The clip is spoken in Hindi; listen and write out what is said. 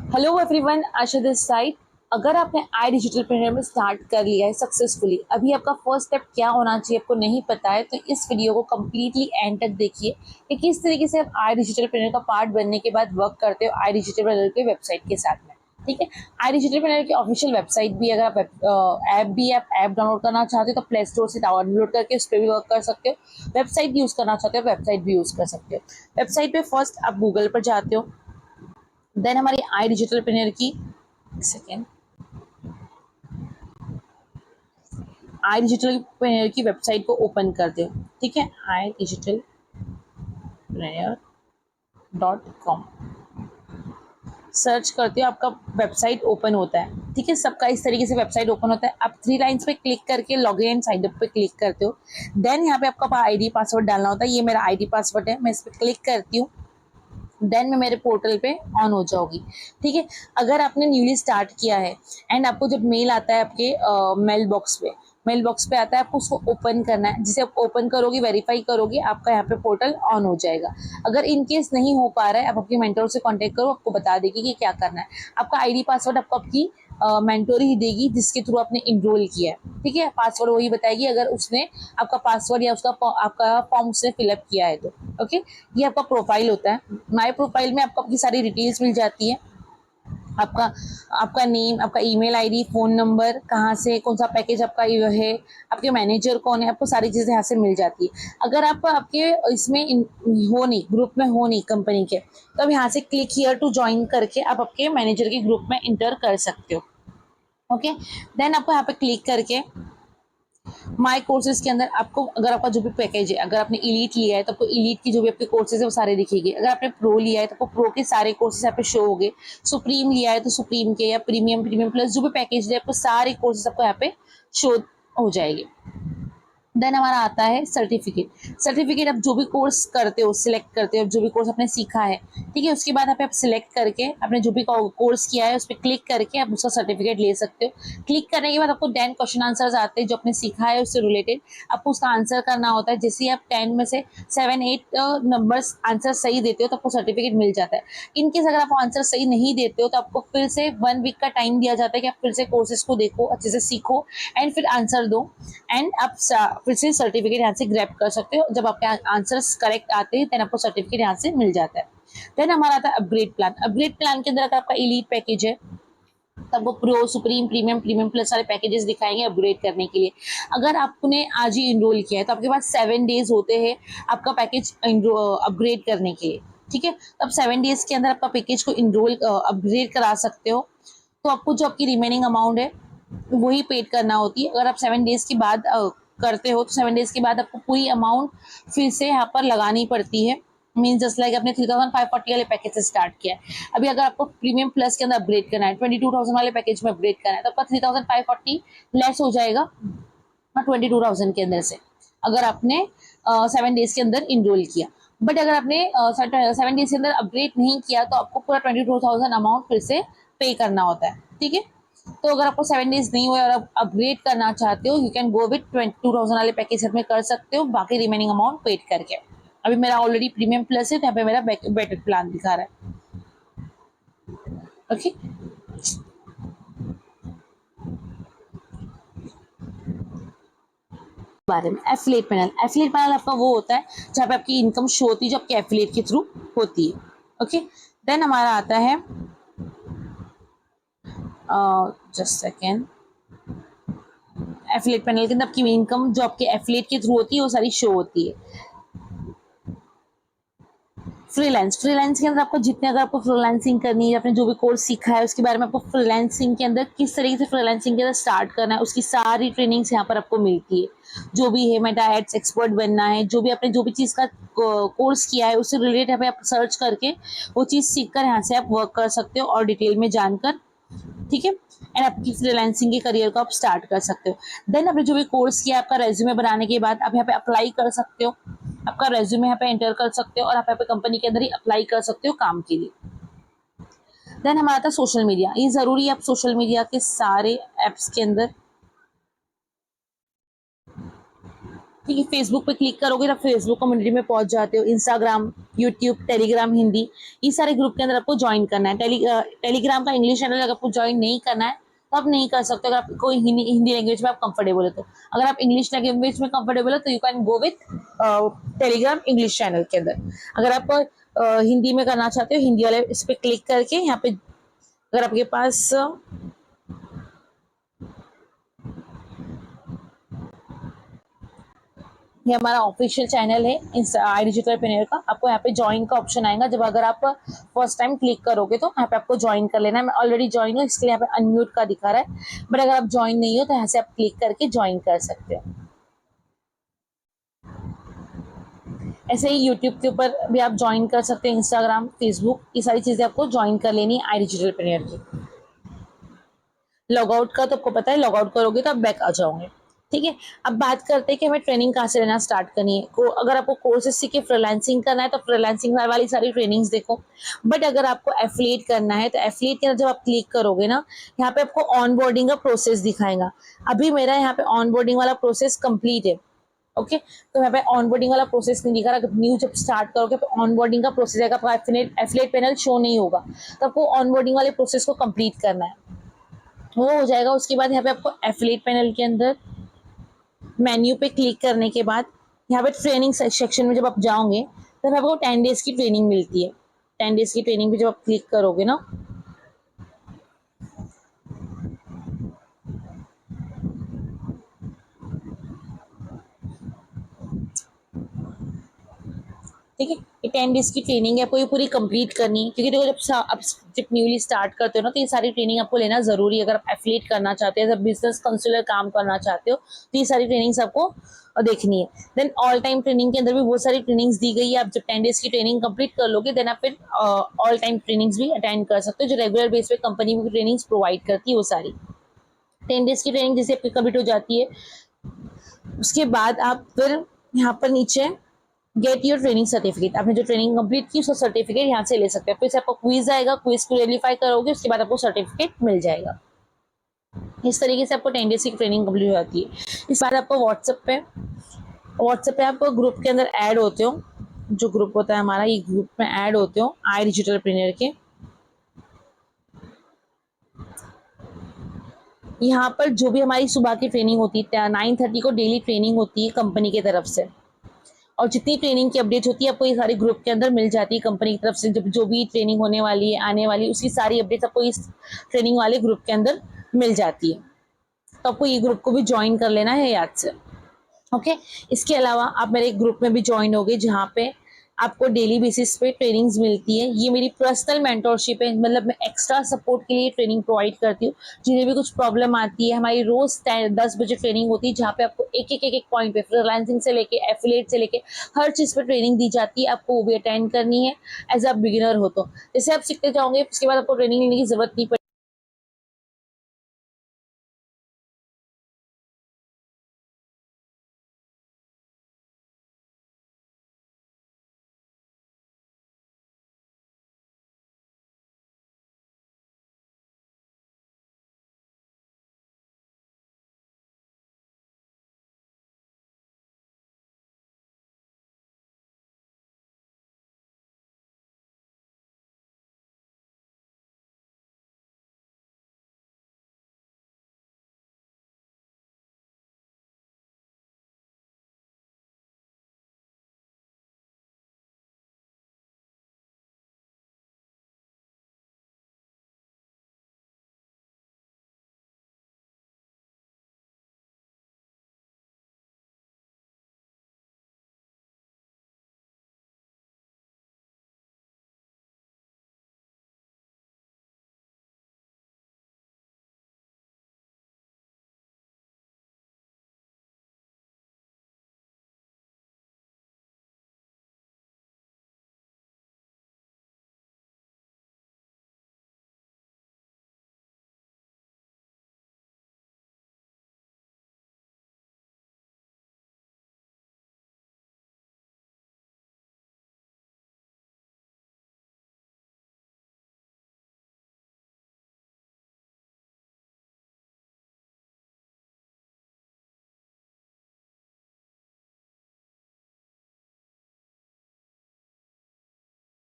Hello everyone, Asha this side. अगर आपने आई डिजिटल प्रेन्योर में स्टार्ट कर लिया है सक्सेसफुली, अभी आपका फर्स्ट स्टेप क्या होना चाहिए आपको नहीं पता है, तो इस वीडियो को कम्प्लीटली एंड तक देखिए कि किस तरीके से आप आई डिजिटल प्रेन्योर का पार्ट बनने के बाद वर्क करते हो आई डिजिटल प्रेन्योर के वेबसाइट के साथ में। ठीक है, आई डिजिटल प्रेन्योर की ऑफिशियल वेबसाइट भी, अगर आप ऐप डाउनलोड करना चाहते हो तो प्ले स्टोर से डाउनलोड करके उस पर भी वर्क कर सकते हो। वेबसाइट यूज़ करना चाहते हो, वेबसाइट भी यूज़ कर सकते हो। वेबसाइट पे फर्स्ट आप गूगल पर जाते हो, देन हमारी आई डिजिटल प्रेन्योर की सेकेंड आई डिजिटल प्रेन्योर की वेबसाइट को ओपन करते हो। ठीक है, आई डिजिटल प्रेन्योर .com सर्च करते हो, आपका वेबसाइट ओपन होता है। ठीक है, सबका इस तरीके से वेबसाइट ओपन होता है। आप थ्री लाइंस पे क्लिक करके लॉगिन एंड साइन अप पे क्लिक करते हो। देन यहाँ पे आपका आईडी पासवर्ड डालना होता है। ये मेरा आईडी पासवर्ड है, मैं इस पर क्लिक करती हूँ। देन मैं मेरे पोर्टल पे ऑन हो जाऊंगी। ठीक है, अगर आपने न्यूली स्टार्ट किया है एंड आपको जब मेल आता है आपके मेल बॉक्स पे आता है, आपको उसको ओपन करना है। जिसे आप ओपन करोगे, वेरीफाई करोगे, आपका यहाँ पे पोर्टल ऑन हो जाएगा। अगर इन केस नहीं हो पा रहा है, आप अपनी मेंटर से कांटेक्ट करो, आपको बता देगी कि क्या करना है। आपका आईडी पासवर्ड आपको आपकी मेंटोर ही देगी जिसके थ्रू आपने इनरोल किया है। ठीक है, पासवर्ड वही बताएगी अगर उसने आपका पासवर्ड या उसका आपका फॉर्म उसने फिलअप किया है तो। ओके, ये आपका प्रोफाइल होता है। माय प्रोफाइल में आपको आपकी सारी डिटेल्स मिल जाती है। आपका आपका नेम, आपका ईमेल आईडी, फोन नंबर, कहाँ से कौन सा पैकेज आपका ये है, आपके मैनेजर कौन है, आपको सारी चीज़ें यहाँ से मिल जाती है। अगर आप आपके इसमें हो नहीं, ग्रुप में हो नहीं कंपनी के, तो अब यहाँ से क्लिक हियर टू ज्वाइन करके आप आपके मैनेजर के ग्रुप में इंटर कर सकते हो। ओके, देन आपको यहाँ पे क्लिक करके माई कोर्सेज के अंदर आपको, अगर आपका जो भी पैकेज है, अगर आपने इलीट लिया है तो आपको इलीट की जो भी आपके कोर्सेज है वो सारे दिखेंगे। अगर आपने प्रो लिया है तो आपको प्रो के सारे कोर्सेज यहाँ पे शो होंगे। सुप्रीम लिया है तो सुप्रीम के, या प्रीमियम प्लस जो भी पैकेज है, आपको सारे कोर्सेज आपको यहाँ पे शो हो जाएंगे। देन हमारा आता है सर्टिफिकेट। सर्टिफिकेट आप जो भी कोर्स करते हो, सिलेक्ट करते हो, जो भी कोर्स आपने सीखा है। ठीक है, उसके बाद आप सिलेक्ट करके आपने जो भी कोर्स किया है उस पर क्लिक करके आप उसका सर्टिफिकेट ले सकते हो। क्लिक करने के बाद आपको 10 क्वेश्चन आंसर्स आते हैं जो आपने सीखा है उससे रिलेटेड। आपको उसका आंसर करना होता है। जैसे आप 10 में से 7-8 नंबर्स आंसर सही देते हो तो आपको सर्टिफिकेट मिल जाता है। इनकेस अगर आप आंसर सही नहीं देते हो तो आपको फिर से 1 वीक का टाइम दिया जाता है कि आप फिर से कोर्सेज को देखो, अच्छे से सीखो एंड फिर आंसर दो। एंड आप फिर से सर्टिफिकेट यहाँ से ग्रैब कर सकते हो। जब आपके आंसर्स करेक्ट आते हैं देन आपको सर्टिफिकेट यहाँ से मिल जाता है। देन हमारा आता है अपग्रेड प्लान। अपग्रेड प्लान के अंदर अगर आपका एलीट पैकेज है तब वो प्रो, सुप्रीम, प्रीमियम प्लस सारे पैकेजेस दिखाएंगे अपग्रेड करने के लिए। अगर आपने आज ही इनरोल किया है तो आपके पास 7 डेज होते हैं आपका पैकेज अपग्रेड करने के लिए। ठीक है, तो आप 7 डेज के अंदर आपका पैकेज को इनरोल अपग्रेड करा सकते हो। तो आपको जो आपकी रिमेनिंग अमाउंट है वही पेड करना होती है। अगर आप 7 डेज के बाद करते हो तो 7 डेज के बाद आपको पूरी अमाउंट फिर से यहाँ पर लगानी पड़ती है। मीन जस्ट लाइक आपने 3540 वाले पैकेज से स्टार्ट किया है, अभी अगर आपको प्रीमियम प्लस के अंदर अपग्रेड करना है, 22,000 वाले पैकेज में अपग्रेड करना है, तो आपका 3540 लेस हो जाएगा 22,000 के अंदर से, अगर आपने 7 डेज के अंदर इनरोल किया। बट अगर आपने 7 डेज के अंदर अपग्रेड नहीं किया तो आपको पूरा 22,000 अमाउंट फिर से पे करना होता है। ठीक है, तो अगर आपको 7 डेज नहीं हुए और आप अपग्रेड करना चाहते हो, यू कैन गो विथ 22,000 वाले पैकेज में कर सकते हो, बाकी रिमेनिंग अमाउंट पेड करके। अभी मेरा ऑलरेडी प्रीमियम प्लस है तो यहाँ पे मेरा बेटर प्लान दिखा रहा है। ओके, बारे में एफिलिएट पैनल आपका वो होता है जहाँ पे आपकी इनकम शो होती है जो आपके एफिलिएट के थ्रू होती है। ओके, देन हमारा आता है जस्ट सेकेंड, एफिलिएट पैनल के अंदर आपकी इनकम जो आपके एफिलिएट के थ्रू होती है वो सारी शो होती है। फ्रीलांस के अंदर आपको जितने, अगर आपको फ्रीलांसिंग करनी है, आपने जो भी कोर्स सीखा है उसके बारे में आपको फ्रीलांसिंग के अंदर किस तरीके से फ्रीलांसिंग के अंदर स्टार्ट करना है उसकी सारी ट्रेनिंग्स यहाँ पर आपको मिलती है। जो भी है, मेटा एड्स एक्सपर्ट बनना है, जो भी आपने जो भी चीज़ का कोर्स किया है उससे रिलेटेड यहाँ पे आप सर्च करके वो चीज़ सीख कर यहाँ से आप वर्क कर सकते हो और डिटेल में जानकर। ठीक है, एंड आपकी फ्रीलांसिंग के करियर को आप स्टार्ट कर सकते हो। देन आपने जो भी कोर्स किया, आपका रेज्यूमे बनाने के बाद आप यहाँ पे अप्लाई कर सकते हो। आपका रेज्यूमे यहाँ पे एंटर कर सकते हो और आप यहाँ पे कंपनी के अंदर ही अप्लाई कर सकते हो काम के लिए। देन हमारा था सोशल मीडिया। ये जरूरी है आप सोशल मीडिया के सारे एप्स के अंदर ठीक है, फेसबुक पे क्लिक करोगे तो फेसबुक कम्युनिटी में पहुंच जाते हो। इंस्टाग्राम, यूट्यूब, टेलीग्राम हिंदी, ये सारे ग्रुप के अंदर आपको ज्वाइन करना है। टेलीग्राम का इंग्लिश चैनल अगर आपको ज्वाइन नहीं करना है तो आप नहीं कर सकते, अगर आप कोई हिंदी लैंग्वेज में आप कंफर्टेबल हो तो। अगर आप इंग्लिश लैंग्वेज में कंफर्टेबल हो तो you can go with Telegram English channel के अंदर। अगर आप हिंदी में करना चाहते हो, हिंदी वाले इस पे क्लिक करके यहाँ पे अगर आपके पास ये हमारा ऑफिशियल चैनल है आई डिजिटल पेनियर का, आपको यहाँ पे ज्वाइन का ऑप्शन आएगा। जब अगर आप फर्स्ट टाइम क्लिक करोगे तो यहाँ पे आपको ज्वाइन कर लेना है। मैं ऑलरेडी ज्वाइन हूँ इसलिए यहाँ पे अनम्यूट का दिखा रहा है, बट अगर आप ज्वाइन नहीं हो तो यहाँ से आप क्लिक करके ज्वाइन कर सकते हो। ऐसे ही यूट्यूब के ऊपर भी आप ज्वाइन कर सकते हैं, इंस्टाग्राम, फेसबुक, ये सारी चीजें आपको ज्वाइन कर लेनी है आई डिजिटल पेनियर की। लॉग आउट का तो आपको पता है, लॉग आउट करोगे तो आप बैक आ जाओगे। ठीक है, अब बात करते हैं कि हमें ट्रेनिंग कहाँ से लेना स्टार्ट करनी है। अगर आपको कोर्सेज सीख के फ्रीलांसिंग करना है तो फ्रीलांसिंग वाली सारी ट्रेनिंग्स देखो। बट अगर आपको एफिलिएट करना है तो एफिलिएट के अंदर जब आप क्लिक करोगे ना, यहाँ पे आपको ऑन बोर्डिंग का प्रोसेस दिखाएगा। अभी मेरा यहाँ पे ऑन बोर्डिंग वाला प्रोसेस कंप्लीट है। ओके, तो यहाँ पे ऑन बोर्डिंग वाला प्रोसेस नहीं दिखा रहा। न्यू जब स्टार्ट करोगे तो ऑन बोर्डिंग का प्रोसेस आएगा, आपका एफिलिएट पैनल शो नहीं होगा, तो आपको ऑन बोर्डिंग वाले प्रोसेस को कंप्लीट करना है। वो हो जाएगा, उसके बाद यहाँ पे आपको एफिलिएट पैनल के अंदर मेन्यू पे क्लिक करने के बाद यहाँ पे ट्रेनिंग सेक्शन में जब आप जाओगे तब आपको 10 डेज की ट्रेनिंग मिलती है। 10 डेज की ट्रेनिंग पे जब आप क्लिक करोगे ना, ठीक है, ये 10 डेज की ट्रेनिंग है, आपको ये पूरी कंप्लीट करनी है। क्योंकि देखो जब न्यूली स्टार्ट करते हो ना तो ये सारी ट्रेनिंग आपको लेना जरूरी है। अगर आप एफिलिएट करना चाहते हो, जब बिजनेस काउंसलर काम करना चाहते हो तो ये सारी ट्रेनिंग्स आपको देखनी है। देन ऑल टाइम ट्रेनिंग के अंदर भी बहुत सारी ट्रेनिंग्स दी गई है। आप जब 10 डेज की ट्रेनिंग कंप्लीट कर लोगे देन आप फिर ऑल टाइम ट्रेनिंग्स भी अटेंड कर सकते हो, जो रेगुलर बेस पे कंपनी भी ट्रेनिंग्स प्रोवाइड करती है वो सारी। 10 डेज की ट्रेनिंग जैसे आपकी कंप्लीट हो जाती है, उसके बाद आप फिर यहाँ पर नीचे गेट योर ट्रेनिंग सर्टिफिकेट, आपने जो ट्रेनिंग कंप्लीट की उसका सर्टिफिकेट यहाँ से ले सकते हैं। फिर से आपको क्विज आएगा, क्विज को वेरीफाई करोगे उसके बाद आपको सर्टिफिकेट मिल जाएगा। इस तरीके से आपको 10 डेज की ट्रेनिंग कंप्लीट हो जाती है। इस बार आपको व्हाट्सएप पे आप ग्रुप के अंदर ऐड होते हो। जो ग्रुप होता है हमारा, ये ग्रुप में ऐड होते हो आई डिजिटल ट्रेनर के। यहाँ पर जो भी हमारी सुबह की ट्रेनिंग होती है 9:30 को डेली ट्रेनिंग होती है कंपनी की तरफ से, और जितनी ट्रेनिंग की अपडेट होती है आपको ये सारी ग्रुप के अंदर मिल जाती है कंपनी की तरफ से। जब जो भी ट्रेनिंग होने वाली है, आने वाली, उसकी सारी अपडेट्स आपको इस ट्रेनिंग वाले ग्रुप के अंदर मिल जाती है। तो आपको ये ग्रुप को भी ज्वाइन कर लेना है याद से। ओके, इसके अलावा आप मेरे एक ग्रुप में भी ज्वाइन हो गए जहाँ पे आपको डेली बेसिस पे ट्रेनिंग्स मिलती है। ये मेरी पर्सनल मेंटोरशिप है, मतलब मैं एक्स्ट्रा सपोर्ट के लिए ट्रेनिंग प्रोवाइड करती हूँ। जिन्हें भी कुछ प्रॉब्लम आती है, हमारी रोज 10-10 बजे ट्रेनिंग होती है जहाँ पे आपको एक एक पॉइंट पे फ्रीलांसिंग से लेके एफिलिएट से लेके हर चीज पे ट्रेनिंग दी जाती है। आपको वो भी अटेंड करनी है एज अ बिगिनर हो तो। जैसे आप सीखते जाओगे उसके बाद आपको ट्रेनिंग लेने की जरूरत नहीं